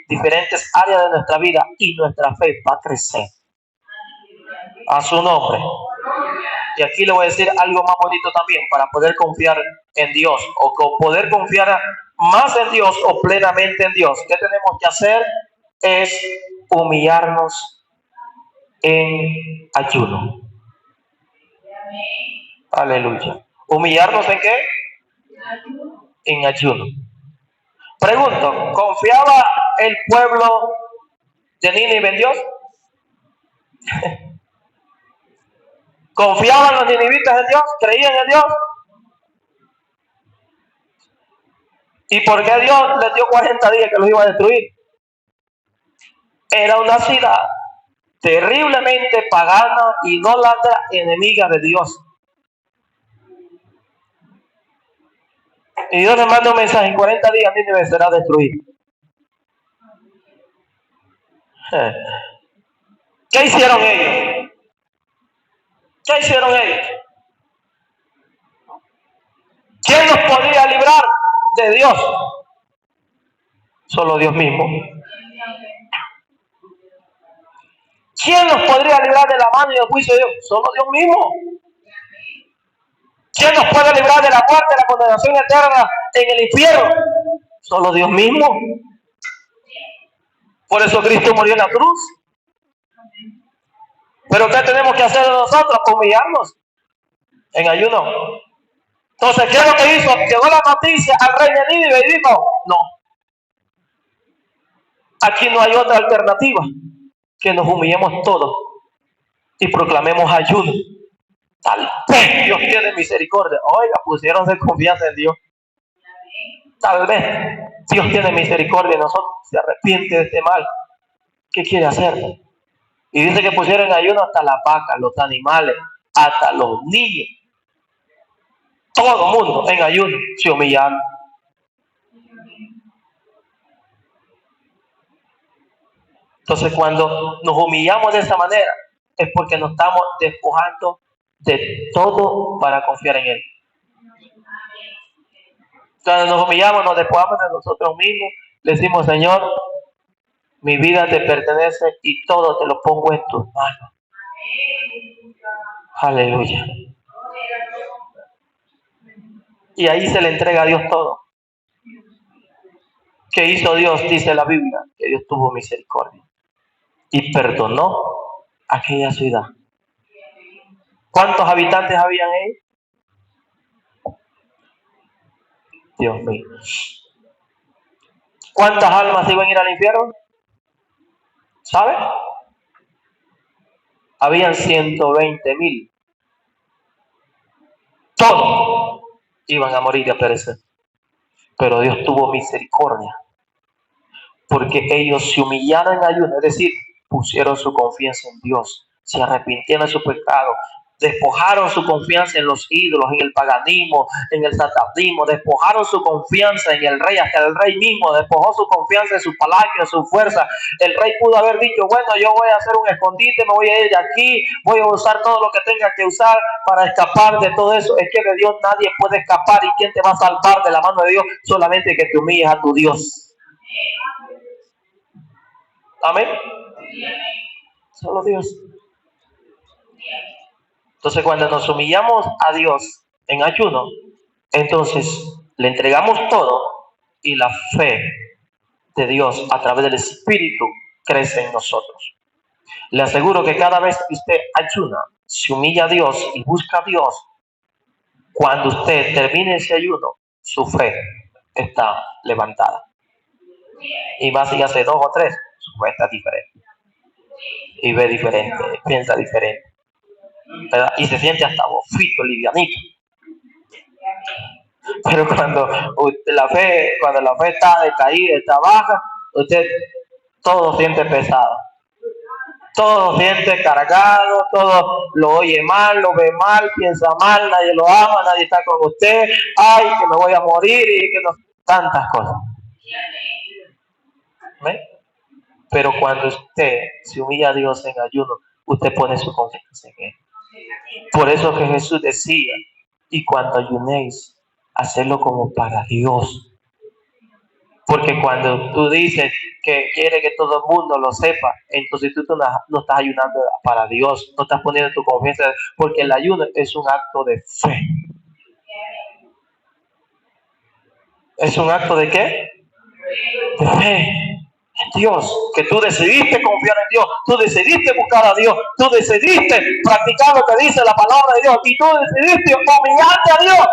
diferentes áreas de nuestra vida y nuestra fe va a crecer. A su nombre. Y aquí le voy a decir algo más bonito también para poder confiar en Dios o poder confiar más en Dios o plenamente en Dios. ¿Qué tenemos que hacer? Es humillarnos en ayuno. Aleluya. ¿Humillarnos en qué? En ayuno. Pregunto, ¿confiaba el pueblo de Nínive en Dios? ¿Confiaban los ninivitas en Dios? ¿Creían en Dios? ¿Y por qué Dios les dio 40 días que los iba a destruir? Era una ciudad terriblemente pagana, idólatra, enemiga de Dios. Y Dios les manda un mensaje: en 40 días Nínive será destruido. ¿Qué hicieron ellos? ¿Qué hicieron ellos? ¿Quién los podría librar de Dios? Solo Dios mismo. ¿Quién nos podría librar de la mano y del juicio de Dios? Solo Dios mismo. ¿Quién nos puede librar de la muerte, de la condenación eterna en el infierno? Solo Dios mismo. Por eso Cristo murió en la cruz. Pero ¿qué tenemos que hacer nosotros? Humillarnos en ayuno. Entonces, ¿qué es lo que hizo? Llegó la noticia al rey de Nínive y dijo: no, aquí no hay otra alternativa que nos humillemos todos y proclamemos ayuno. Tal vez Dios tiene misericordia. Oiga, pusieron de confianza en Dios. Tal vez Dios tiene misericordia de nosotros, se arrepiente de este mal. ¿Qué quiere hacer? Y dice que pusieron en ayuno hasta las vacas, los animales, hasta los niños. Todo el mundo en ayuno se humillaron. Entonces, cuando nos humillamos de esa manera, es porque nos estamos despojando de todo para confiar en Él. Cuando nos humillamos, nos despojamos de nosotros mismos, le decimos: Señor, mi vida te pertenece y todo te lo pongo en tus manos. Aleluya. Y ahí se le entrega a Dios todo. ¿Qué hizo Dios? Dice la Biblia que Dios tuvo misericordia y perdonó aquella ciudad. ¿Cuántos habitantes habían ahí? Dios mío. ¿Cuántas almas iban a ir al infierno? ¿Sabe? Habían 120,000. Todos iban a morir y a perecer. Pero Dios tuvo misericordia, porque ellos se humillaron en ayuno, es decir, pusieron su confianza en Dios, se arrepintieron de su pecado, despojaron su confianza en los ídolos, en el paganismo, en el satanismo, despojaron su confianza en el rey, hasta el rey mismo despojó su confianza en su palacio, en su fuerza. El rey pudo haber dicho: bueno, yo voy a hacer un escondite, me voy a ir de aquí, voy a usar todo lo que tenga que usar para escapar de todo eso. Es que de Dios nadie puede escapar. ¿Y quién te va a salvar de la mano de Dios? Solamente que te humilles a tu Dios. Amén. Solo Dios. Entonces, cuando nos humillamos a Dios en ayuno, entonces le entregamos todo y la fe de Dios a través del Espíritu crece en nosotros. Le aseguro que cada vez que usted ayuna, se humilla a Dios y busca a Dios, cuando usted termine ese ayuno, su fe está levantada. Y más si hace 2 o 3, su fe está diferente. Y ve diferente, piensa diferente. ¿Verdad? Y se siente hasta bofito, livianito. Pero cuando la fe está decaída, está baja, usted todo siente pesado, todo siente cargado, todo lo oye mal, lo ve mal, piensa mal, nadie lo ama, nadie está con usted, ay, que me voy a morir y que no, tantas cosas. ¿Ve? Pero cuando usted se humilla a Dios en ayuno, usted pone su confianza en Él. Por eso que Jesús decía, y cuando ayunéis, hacedlo como para Dios. Porque cuando tú dices que quieres que todo el mundo lo sepa, entonces tú no estás ayunando para Dios, no estás poniendo tu confianza, porque el ayuno es un acto de fe. ¿Es un acto de qué? De fe en Dios, que tú decidiste confiar en Dios, tú decidiste buscar a Dios, tú decidiste practicar lo que dice la palabra de Dios y tú decidiste humillarte a Dios.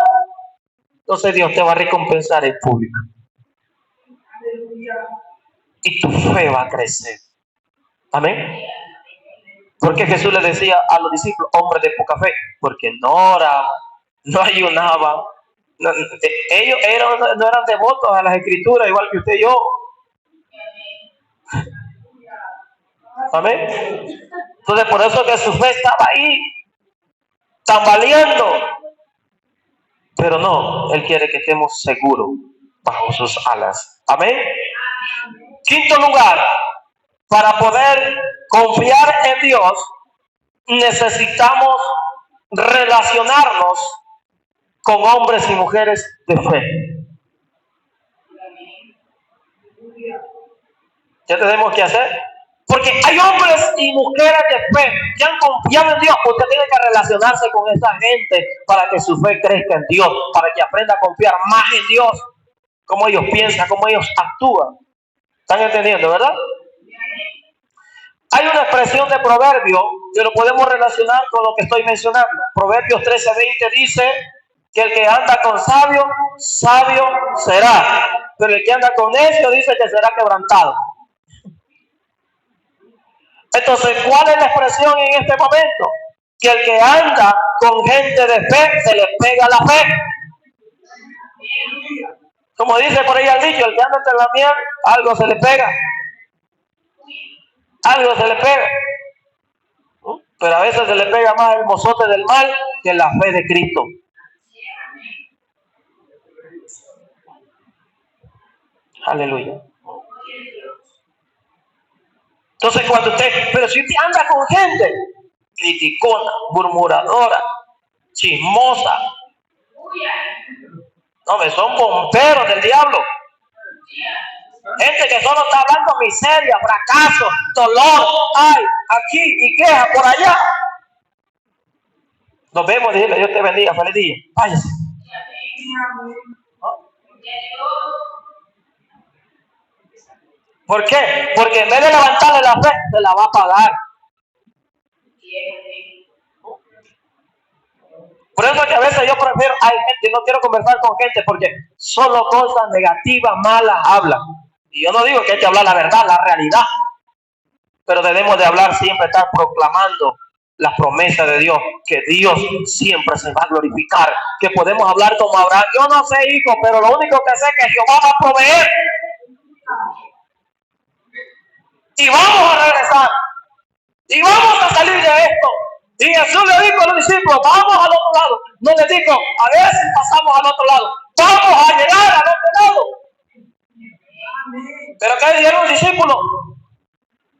Entonces Dios te va a recompensar en público. Y tu fe va a crecer. Amén. Porque Jesús le decía a los discípulos, hombres de poca fe, porque no oraban, no ayunaban. Ellos no eran devotos a las escrituras, igual que usted y yo. Amén. Entonces, por eso que su fe estaba ahí, tambaleando. Pero no, Él quiere que estemos seguros bajo sus alas. Amén. Quinto lugar, para poder confiar en Dios, necesitamos relacionarnos con hombres y mujeres de fe. ¿Qué tenemos que hacer? Porque hay hombres y mujeres de fe que han confiado en Dios. Usted tiene que relacionarse con esa gente para que su fe crezca en Dios, para que aprenda a confiar más en Dios, cómo ellos piensan, cómo ellos actúan. ¿Están entendiendo, verdad? Hay una expresión de proverbio que lo podemos relacionar con lo que estoy mencionando. Proverbios 13:20 dice que el que anda con sabio, sabio será. Pero el que anda con necio dice que será quebrantado. Entonces, ¿cuál es la expresión en este momento? Que el que anda con gente de fe, se le pega la fe. Como dice por ahí el dicho, el que anda entre la miel, algo se le pega. Algo se le pega. Pero a veces se le pega más el mozote del mal que la fe de Cristo. Aleluya. Entonces pero si usted anda con gente criticona, murmuradora, chismosa, no, son bomberos del diablo. Gente que solo está hablando miseria, fracaso, dolor, ay, aquí y queja por allá. Nos vemos, dile, Dios te bendiga, feliz día. Váyase. ¿Por qué? Porque en vez de levantarle la fe, se la va a pagar. Por eso es que a veces yo prefiero, hay gente, no quiero conversar con gente porque solo cosas negativas, malas hablan. Y yo no digo que hay que hablar la verdad, la realidad. Pero debemos de hablar siempre, estar proclamando las promesas de Dios, que Dios siempre se va a glorificar, que podemos hablar como Abraham. Yo no sé, hijo, pero lo único que sé es que Jehová va a proveer. Y vamos a regresar. Y vamos a salir de esto. Y Jesús le dijo a los discípulos, vamos al otro lado. No le dijo, a ver si pasamos al otro lado. Vamos a llegar al otro lado. Pero ¿qué dijeron los discípulos?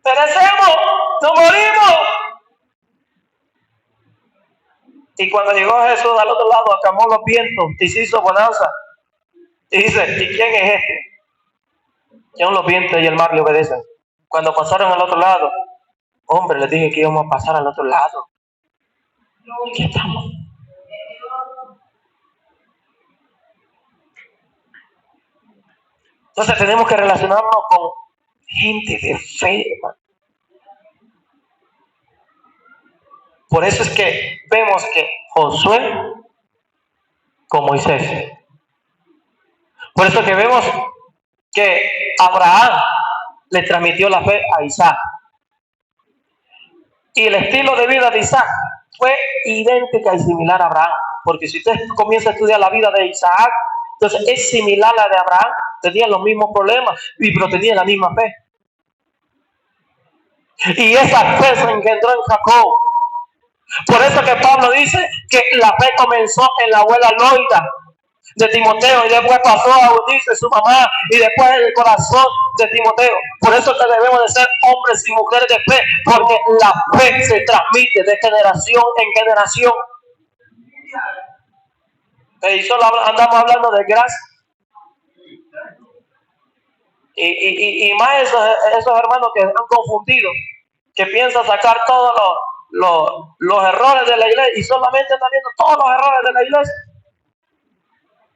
Perecemos, nos morimos. Y cuando llegó Jesús al otro lado, acalmó los vientos y se hizo bonanza. Y dice, ¿y quién es este? Que aún los vientos y el mar le obedecen. Cuando pasaron al otro lado, hombre, les dije que íbamos a pasar al otro lado. ¿Qué estamos? Entonces tenemos que relacionarnos con gente de fe, hermano. Por eso es que vemos que Josué con Moisés. Por eso que vemos que Abraham le transmitió la fe a Isaac. Y el estilo de vida de Isaac fue idéntica y similar a Abraham. Porque si usted comienza a estudiar la vida de Isaac, entonces es similar a la de Abraham. Tenía los mismos problemas, pero tenía la misma fe. Y esa fe se engendró en Jacob. Por eso que Pablo dice que la fe comenzó en la abuela Loida. de Timoteo, y después pasó a unirse su mamá, y después el corazón de Timoteo. Por eso que debemos de ser hombres y mujeres de fe, porque la fe se transmite de generación en generación. Y solo andamos hablando de gracia. Y más esos hermanos que están confundidos, que piensan sacar todos los errores de la iglesia, y solamente están viendo todos los errores de la iglesia.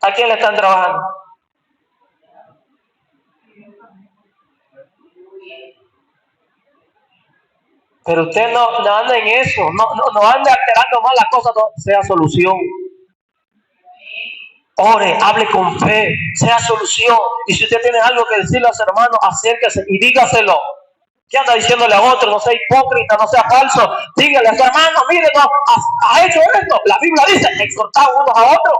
¿A quién le están trabajando? Pero usted no anda en eso, no anda alterando más las cosas, no, sea solución. Ore, hable con fe, sea solución. Y si usted tiene algo que decirle a su hermano, acérquese y dígaselo. ¿Qué anda diciéndole a otro? No sea hipócrita, no sea falso. Dígale a su hermano, mire, no, ha hecho esto. La Biblia dice, exhortar unos a otros.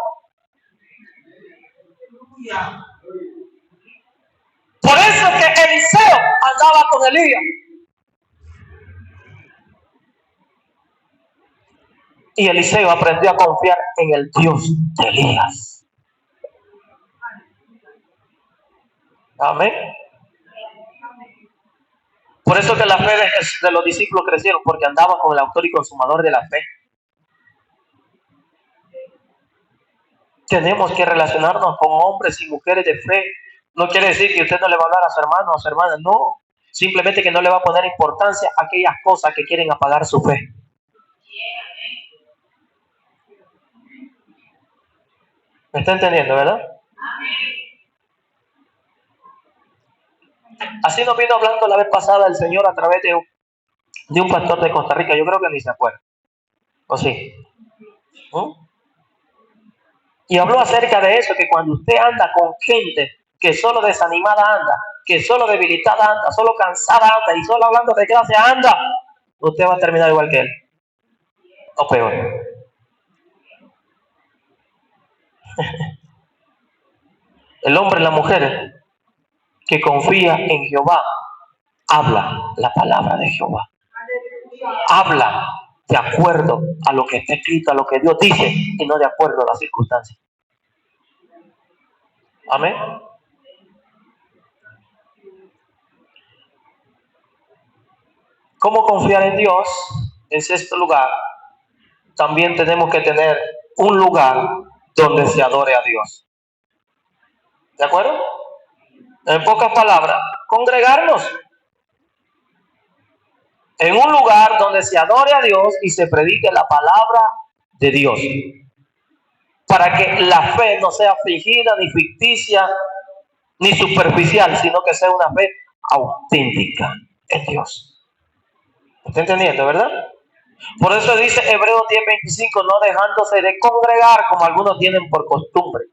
Por eso es que Eliseo andaba con Elías. Y Eliseo aprendió a confiar en el Dios de Elías. Amén. Por eso que la fe de los discípulos crecieron, porque andaban con el autor y consumador de la fe. Tenemos que relacionarnos con hombres y mujeres de fe. No quiere decir que usted no le va a hablar a su hermano o a su hermana, no. Simplemente que no le va a poner importancia a aquellas cosas que quieren apagar su fe. ¿Me está entendiendo, verdad? Así nos vino hablando la vez pasada el Señor a través de un pastor de Costa Rica. Yo creo que ni se acuerda. ¿O sí? Y habló acerca de eso, que cuando usted anda con gente que solo desanimada anda, que solo debilitada anda, solo cansada anda y solo hablando de gracia anda, usted va a terminar igual que él. O peor. El hombre y la mujer que confía en Jehová habla la palabra de Jehová. Habla de acuerdo a lo que está escrito, a lo que Dios dice, y no de acuerdo a las circunstancias. Amén. ¿Cómo confiar en Dios? En sexto lugar, también tenemos que tener un lugar donde se adore a Dios. ¿De acuerdo? En pocas palabras, congregarnos en un lugar donde se adore a Dios y se predique la palabra de Dios, para que la fe no sea fingida, ni ficticia, ni superficial, sino que sea una fe auténtica en Dios. ¿Está entendiendo, verdad? Por eso dice Hebreos 10:25, no dejándose de congregar como algunos tienen por costumbre,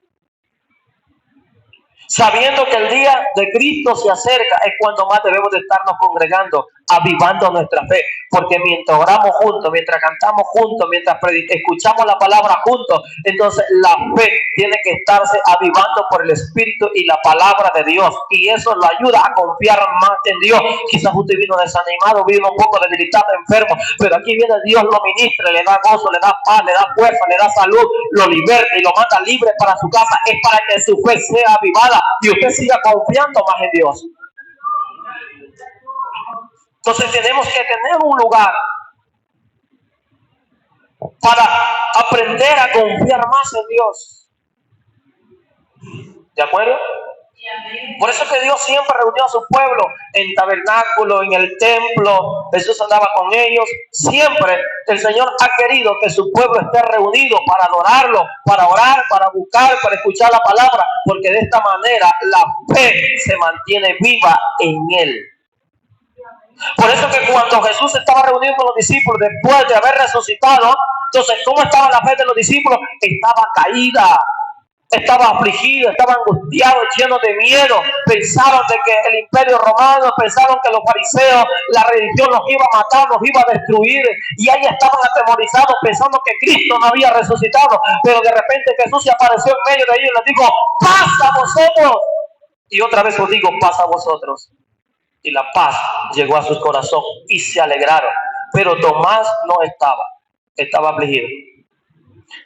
sabiendo que el día de Cristo se acerca, es cuando más debemos de estarnos congregando, avivando nuestra fe, porque mientras oramos juntos, mientras cantamos juntos, mientras escuchamos la palabra juntos, entonces la fe tiene que estarse avivando por el Espíritu y la palabra de Dios, y eso lo ayuda a confiar más en Dios. Quizás usted vino desanimado, vino un poco debilitado, enfermo, pero aquí viene Dios, lo ministra, le da gozo, le da paz, le da fuerza, le da salud, lo liberta y lo manda libre para su casa. Es para que su fe sea avivada y usted siga confiando más en Dios. Entonces tenemos que tener un lugar para aprender a confiar más en Dios. ¿De acuerdo? Por eso que Dios siempre reunió a su pueblo en tabernáculo, en el templo. Jesús andaba con ellos. Siempre el Señor ha querido que su pueblo esté reunido para adorarlo, para orar, para buscar, para escuchar la palabra, porque de esta manera la fe se mantiene viva en Él. Por eso que cuando Jesús estaba reunido con los discípulos después de haber resucitado, entonces, ¿cómo estaba la fe de los discípulos? Estaba caída, estaba afligido, estaba angustiado, lleno de miedo. Pensaron de que el imperio romano, pensaron que los fariseos, la religión los iba a matar, los iba a destruir, y ahí estaban atemorizados pensando que Cristo no había resucitado. Pero de repente Jesús se apareció en medio de ellos y les dijo: paz a vosotros. Y otra vez os digo: paz a vosotros. Y la paz llegó a sus corazones y se alegraron. Pero Tomás no estaba afligido.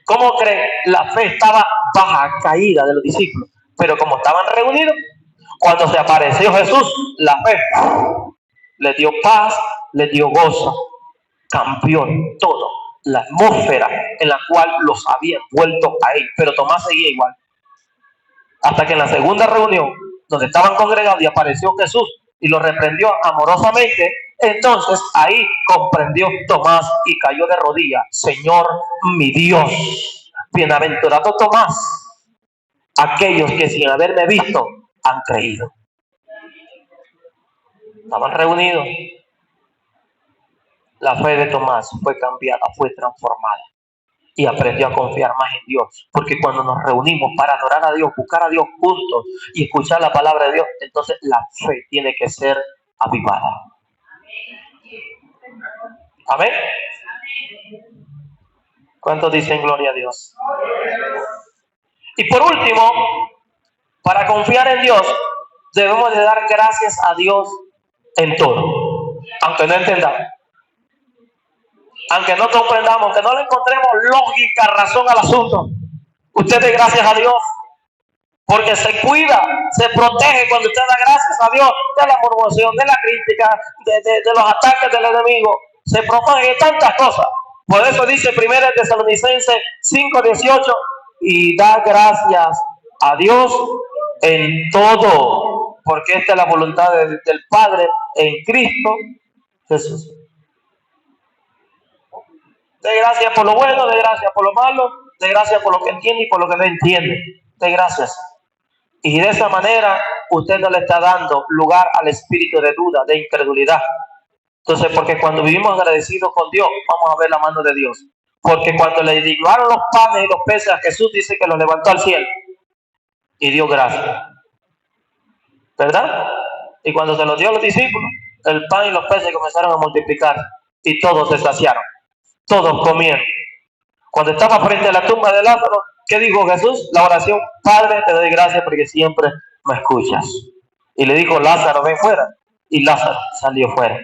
¿Cómo creen? La fe estaba baja, caída de los discípulos. Pero como estaban reunidos, cuando se apareció Jesús, la fe les dio paz, les dio gozo, cambió todo. La atmósfera en la cual los habían vuelto a él. Pero Tomás seguía igual. Hasta que en la segunda reunión, donde estaban congregados y apareció Jesús y lo reprendió amorosamente, entonces ahí comprendió Tomás y cayó de rodillas. Señor, mi Dios, bienaventurado Tomás, aquellos que sin haberme visto han creído. Estaban reunidos. La fe de Tomás fue cambiada, fue transformada y aprendió a confiar más en Dios. Porque cuando nos reunimos para adorar a Dios, buscar a Dios juntos y escuchar la palabra de Dios, entonces la fe tiene que ser avivada. Amén. ¿Cuántos dicen gloria a Dios? Y por último, para confiar en Dios, debemos de dar gracias a Dios en todo, aunque no entendamos, aunque no comprendamos, aunque no le encontremos lógica, razón al asunto. Usted dé gracias a Dios, porque se cuida, se protege cuando usted da gracias a Dios de la murmuración, de la crítica, de los ataques del enemigo. Se protege de tantas cosas. Por eso dice 1 Tesalonicenses 5:18, y da gracias a Dios en todo, porque esta es la voluntad del Padre en Cristo Jesús. De gracias por lo bueno, de gracias por lo malo, de gracias por lo que entiende y por lo que no entiende. De gracias. Y de esa manera usted no le está dando lugar al espíritu de duda, de incredulidad. Entonces, porque cuando vivimos agradecidos con Dios, vamos a ver la mano de Dios. Porque cuando le dividiron los panes y los peces a Jesús, dice que los levantó al cielo y dio gracias. ¿Verdad? Y cuando se los dio a los discípulos, el pan y los peces comenzaron a multiplicar y todos se saciaron. Todos comieron. Cuando estaba frente a la tumba de Lázaro, ¿qué dijo Jesús? La oración: Padre, te doy gracias porque siempre me escuchas. Y le dijo: Lázaro, ven fuera. Y Lázaro salió fuera.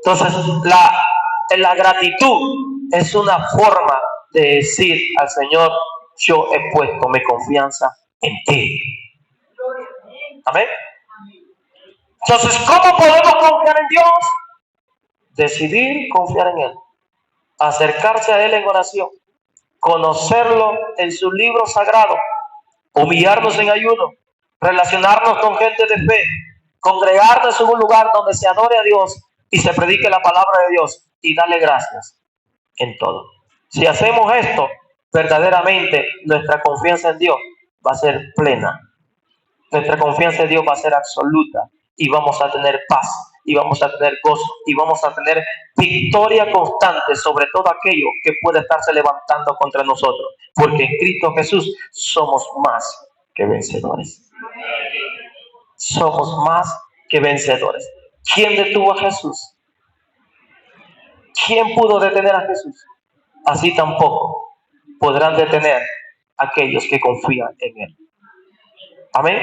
Entonces, la gratitud es una forma de decir al Señor: yo he puesto mi confianza en ti. Amén. Entonces, ¿cómo podemos confiar en Dios? Decidir confiar en Él. Acercarse a Él en oración. Conocerlo en su libro sagrado. Humillarnos en ayuno. Relacionarnos con gente de fe. Congregarnos en un lugar donde se adore a Dios y se predique la palabra de Dios y darle gracias en todo. Si hacemos esto, verdaderamente nuestra confianza en Dios va a ser plena. Nuestra confianza en Dios va a ser absoluta y vamos a tener paz y vamos a tener gozo y vamos a tener victoria constante sobre todo aquello que puede estarse levantando contra nosotros, porque en Cristo Jesús somos más que vencedores. Somos más que vencedores. ¿Quién detuvo a Jesús? ¿Quién pudo detener a Jesús? Así tampoco podrán detener a aquellos que confían en Él. Amén.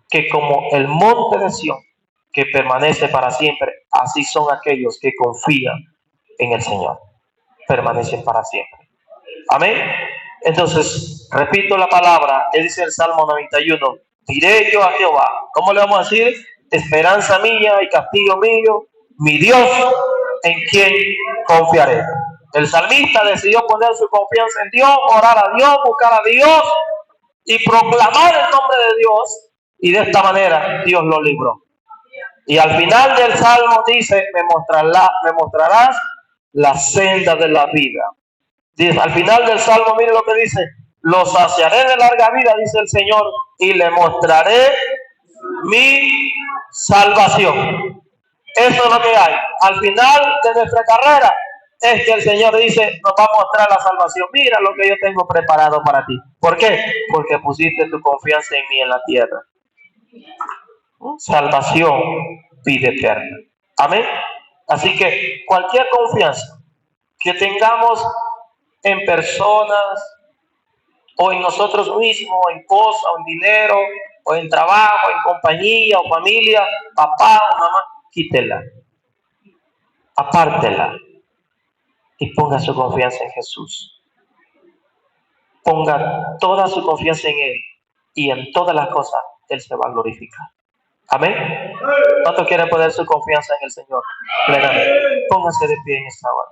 Que como el monte de Sión, que permanece para siempre, así son aquellos que confían en el Señor. Permanecen para siempre. Amén. Entonces, repito la palabra, él dice el Salmo 91, diré yo a Jehová. ¿Cómo le vamos a decir? Esperanza mía y castillo mío, mi Dios, en quien confiaré. El salmista decidió poner su confianza en Dios, orar a Dios, buscar a Dios y proclamar el nombre de Dios, y de esta manera Dios lo libró. Y al final del Salmo dice: me mostrarás la senda de la vida. Dice, al final del Salmo, mire lo que dice: lo saciaré de larga vida, dice el Señor, y le mostraré mi salvación. Eso es lo que hay. Al final de nuestra carrera es que el Señor dice: nos va a mostrar la salvación. Mira lo que yo tengo preparado para ti. ¿Por qué? Porque pusiste tu confianza en mí en la tierra. Salvación, vida eterna. Amén. Así que cualquier confianza que tengamos en personas o en nosotros mismos, en cosas, o en dinero, o en trabajo, en compañía o familia, papá o mamá, quítela, apártela y ponga su confianza en Jesús. Ponga toda su confianza en Él y en todas las cosas Él se va a glorificar. Amén. ¿Cuánto quiere poner su confianza en el Señor? Plenamente. Póngase de pie en esta hora.